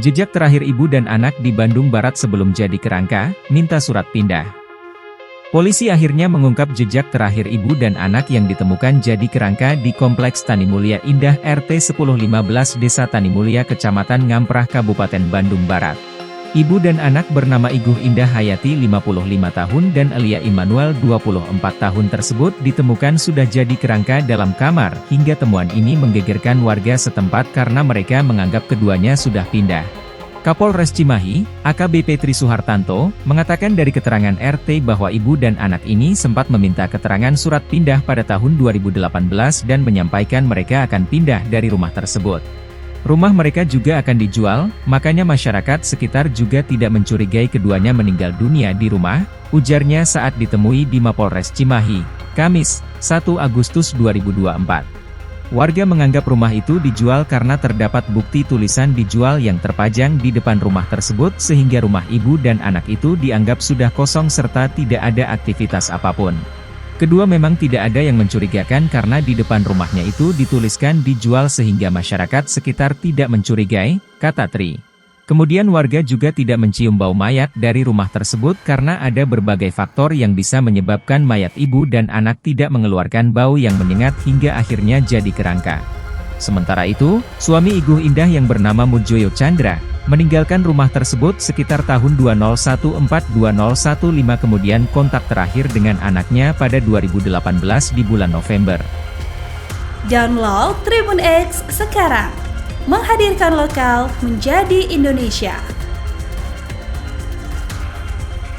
Jejak terakhir ibu dan anak di Bandung Barat sebelum jadi kerangka, minta surat pindah. Polisi akhirnya mengungkap jejak terakhir ibu dan anak yang ditemukan jadi kerangka di Kompleks Tanimulya Indah RT 1015 Desa Tanimulya Kecamatan Ngamprah Kabupaten Bandung Barat. Ibu dan anak bernama Iguh Indah Hayati 55 tahun dan Elia Immanuel 24 tahun tersebut ditemukan sudah jadi kerangka dalam kamar. Hingga temuan ini menggegerkan warga setempat karena mereka menganggap keduanya sudah pindah. Kapolres Cimahi, AKBP Tri Suhartanto, mengatakan dari keterangan RT bahwa ibu dan anak ini sempat meminta keterangan surat pindah pada tahun 2018 dan menyampaikan mereka akan pindah dari rumah tersebut. Rumah mereka juga akan dijual, makanya masyarakat sekitar juga tidak mencurigai keduanya meninggal dunia di rumah, ujarnya saat ditemui di Mapolres Cimahi, Kamis, 1 Agustus 2024. Warga menganggap rumah itu dijual karena terdapat bukti tulisan dijual yang terpajang di depan rumah tersebut sehingga rumah ibu dan anak itu dianggap sudah kosong serta tidak ada aktivitas apapun. Kedua memang tidak ada yang mencurigakan karena di depan rumahnya itu dituliskan dijual sehingga masyarakat sekitar tidak mencurigai, kata Tri. Kemudian warga juga tidak mencium bau mayat dari rumah tersebut karena ada berbagai faktor yang bisa menyebabkan mayat ibu dan anak tidak mengeluarkan bau yang menyengat hingga akhirnya jadi kerangka. Sementara itu, suami Iguh Indah yang bernama Mujoyo Chandra, meninggalkan rumah tersebut sekitar tahun 2014-2015 kemudian kontak terakhir dengan anaknya pada 2018 di bulan November. Download Tribun X sekarang, menghadirkan lokal menjadi Indonesia.